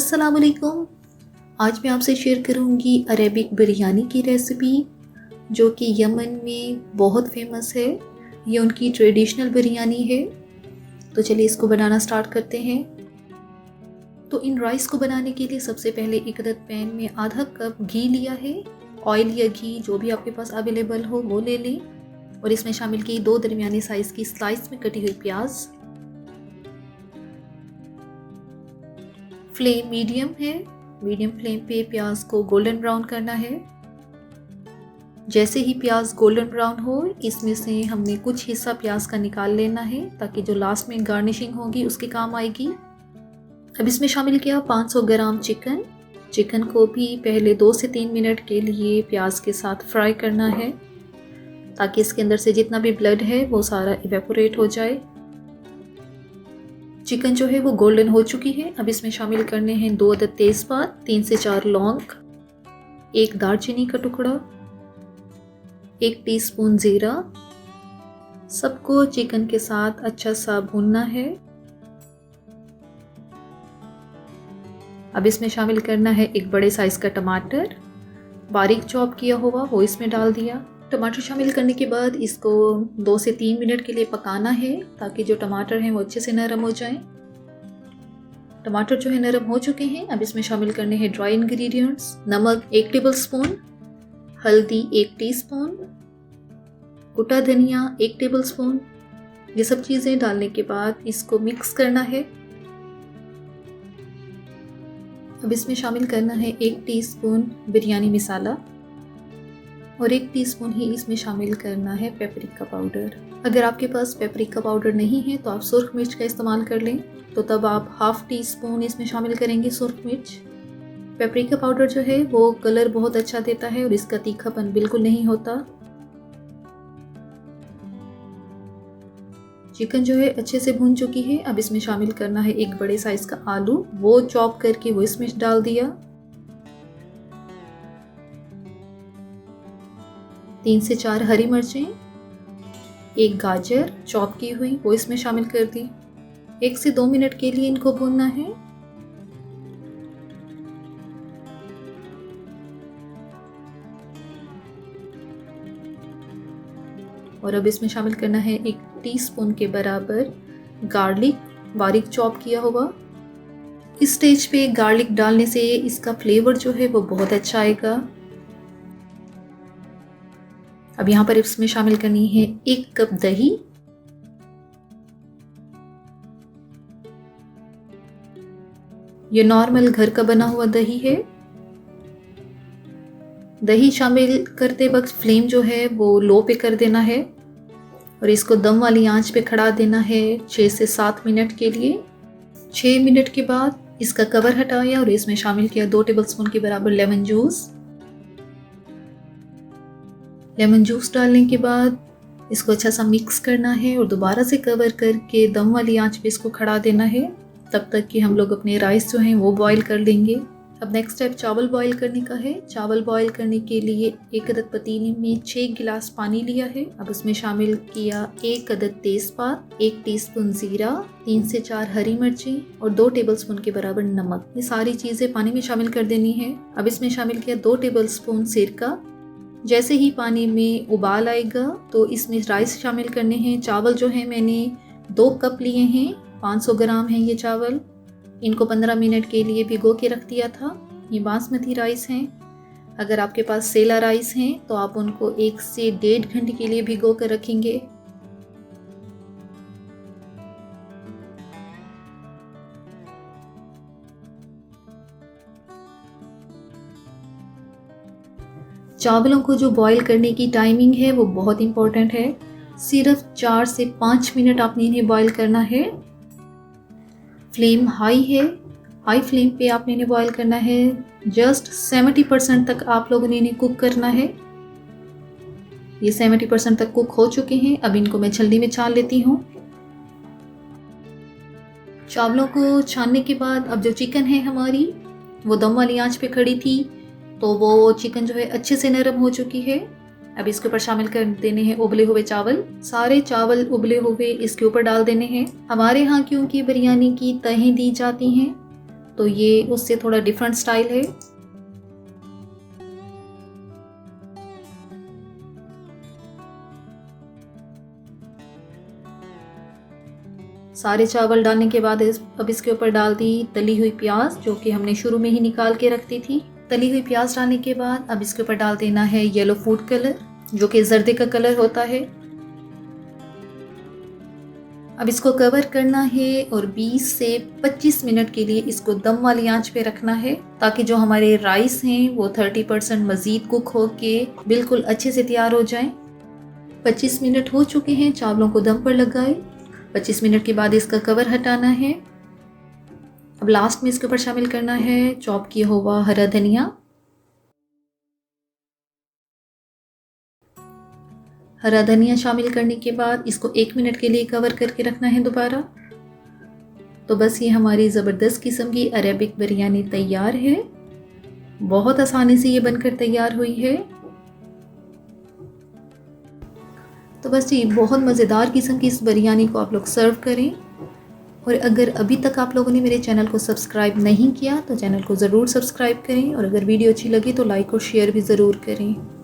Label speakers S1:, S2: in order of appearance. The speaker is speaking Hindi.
S1: अस्सलाम वालेकुम। आज मैं आपसे शेयर करूंगी अरेबिक बिरयानी की रेसिपी जो कि यमन में बहुत फेमस है। ये उनकी ट्रेडिशनल बिरयानी है। तो चलिए इसको बनाना स्टार्ट करते हैं। तो इन राइस को बनाने के लिए सबसे पहले एक अदद पैन में आधा कप घी लिया है। ऑयल या घी जो भी आपके पास अवेलेबल हो वो ले लें और इसमें शामिल की 2 दरमियानी साइज़ की स्लाइस में कटी हुई प्याज। फ्लेम मीडियम है। मीडियम फ्लेम पे प्याज को गोल्डन ब्राउन करना है। जैसे ही प्याज गोल्डन ब्राउन हो, इसमें से हमने कुछ हिस्सा प्याज का निकाल लेना है ताकि जो लास्ट में गार्निशिंग होगी उसके काम आएगी। अब इसमें शामिल किया 500 ग्राम चिकन। चिकन को भी पहले 2 से 3 मिनट के लिए प्याज के साथ फ्राई करना है ताकि इसके अंदर से जितना भी ब्लड है वो सारा इवेपोरेट हो जाए। चिकन जो है वो गोल्डन हो चुकी है। अब इसमें शामिल करने हैं 2 अदद तेज़पात, 3 से 4 लौंग, 1 दालचीनी का टुकड़ा, 1 टीस्पून जीरा। सबको चिकन के साथ अच्छा सा भूनना है। अब इसमें शामिल करना है 1 बड़े साइज़ का टमाटर, बारीक चॉप किया हुआ, वो इसमें डाल दिया। टमाटर शामिल करने के बाद इसको 2 से 3 मिनट के लिए पकाना है ताकि जो टमाटर हैं वो अच्छे से नरम हो जाएं। टमाटर जो है नरम हो चुके हैं। अब इसमें शामिल करने हैं ड्राई इंग्रेडिएंट्स। नमक 1 टेबलस्पून, हल्दी 1 टीस्पून, कुटा धनिया 1 टेबलस्पून। ये सब चीज़ें डालने के बाद इसको मिक्स करना है। अब इसमें शामिल करना है 1 टीस्पून बिरयानी मसाला और 1 टीस्पून ही इसमें शामिल करना है पेपरिका पाउडर। अगर आपके पास पेपरिका पाउडर नहीं है तो आप सुर्ख मिर्च का इस्तेमाल कर लें। तो तब आप ½ टीस्पून इसमें शामिल करेंगे सुर्ख मिर्च। पेपरिका पाउडर जो है वो कलर बहुत अच्छा देता है और इसका तीखापन बिल्कुल नहीं होता। चिकन जो है अच्छे से भून चुकी है। अब इसमें शामिल करना है 1 बड़े साइज़ का आलू, वो चॉप करके वो इसमें डाल दिया। 3 से 4 हरी मिर्चें, 1 गाजर चॉप की हुई वो इसमें शामिल कर दी। 1 से 2 मिनट के लिए इनको भूनना है। और अब इसमें शामिल करना है 1 टीस्पून के बराबर गार्लिक, बारीक चॉप किया हुआ। इस स्टेज पे गार्लिक डालने से इसका फ्लेवर जो है वो बहुत अच्छा आएगा। अब यहाँ पर इसमें शामिल करनी है 1 कप दही, ये नॉर्मल घर का बना हुआ दही है। दही शामिल करते वक्त फ्लेम जो है वो लो पे कर देना है और इसको दम वाली आंच पे खड़ा देना है 6 से 7 मिनट के लिए। 6 मिनट के बाद इसका कवर हटाया और इसमें शामिल किया 2 टेबलस्पून के बराबर लेमन जूस। लेमन जूस डालने के बाद इसको अच्छा सा मिक्स करना है और दोबारा से कवर करके दम वाली आंच पे इसको खड़ा देना है तब तक कि हम लोग अपने राइस जो हैं वो बॉईल कर लेंगे। अब नेक्स्ट स्टेप चावल बॉईल करने का है। चावल बॉईल करने के लिए 1 अदद पतीले में 6 गिलास पानी लिया है। अब उसमें शामिल किया 1 अदद तेज़पात, 1 टीस्पून जीरा, 3 से 4 हरी मिर्चें और 2 टेबलस्पून के बराबर नमक। ये सारी चीज़ें पानी में शामिल कर देनी है। अब इसमें शामिल किया 2 टेबलस्पून सिरका। जैसे ही पानी में उबाल आएगा तो इसमें राइस शामिल करने हैं। चावल जो है मैंने 2 कप लिए हैं, 500 ग्राम है ये चावल। इनको 15 मिनट के लिए भिगो के रख दिया था। ये बासमती राइस हैं। अगर आपके पास सेला राइस हैं तो आप उनको 1 से 1.5 घंटे के लिए भिगो कर रखेंगे। चावलों को जो बॉईल करने की टाइमिंग है वो बहुत इम्पोर्टेंट है। सिर्फ 4 से 5 मिनट आपने इन्हें बॉईल करना है। फ्लेम हाई है। हाई फ्लेम पे आपने इन्हें बॉईल करना है। जस्ट 70% तक आप लोगों ने इन्हें कुक करना है। ये 70% तक कुक हो चुके हैं। अब इनको मैं छलनी में छान लेती हूँ। चावलों को छानने के बाद अब जो चिकन है हमारी वो दम वाली आंच पे खड़ी थी तो वो चिकन जो है अच्छे से नरम हो चुकी है। अब इसके ऊपर शामिल कर देने हैं उबले हुए चावल। सारे चावल उबले हुए इसके ऊपर डाल देने हैं। हमारे यहाँ क्योंकि बिरयानी की तहें दी जाती हैं तो ये उससे थोड़ा डिफरेंट स्टाइल है। सारे चावल डालने के बाद अब इसके ऊपर डाल दी तली हुई प्याज, जो कि हमने शुरू में ही निकाल के रख दी थी। तली हुई प्याज डालने के बाद अब इसके ऊपर डाल देना है येलो फूड कलर, जो कि जर्दे का कलर होता है। अब इसको कवर करना है और 20 से 25 मिनट के लिए इसको दम वाली आंच पे रखना है, ताकि जो हमारे राइस हैं वो 30% मज़ीद कुक हो के बिल्कुल अच्छे से तैयार हो जाएं। 25 मिनट हो चुके हैं, चावलों को दम पर लगाए। 25 मिनट के बाद इसका कवर हटाना है। अब लास्ट में इसके ऊपर शामिल करना है चॉप किया हुआ हरा धनिया। हरा धनिया शामिल करने के बाद इसको 1 मिनट के लिए कवर करके रखना है दोबारा। तो बस ये हमारी ज़बरदस्त किस्म की अरेबिक बिरयानी तैयार है। बहुत आसानी से ये बनकर तैयार हुई है। तो बस ये बहुत मज़ेदार किस्म की इस बिरयानी को आप लोग सर्व करें। और अगर अभी तक आप लोगों ने मेरे चैनल को सब्सक्राइब नहीं किया तो चैनल को ज़रूर सब्सक्राइब करें, और अगर वीडियो अच्छी लगी तो लाइक और शेयर भी ज़रूर करें।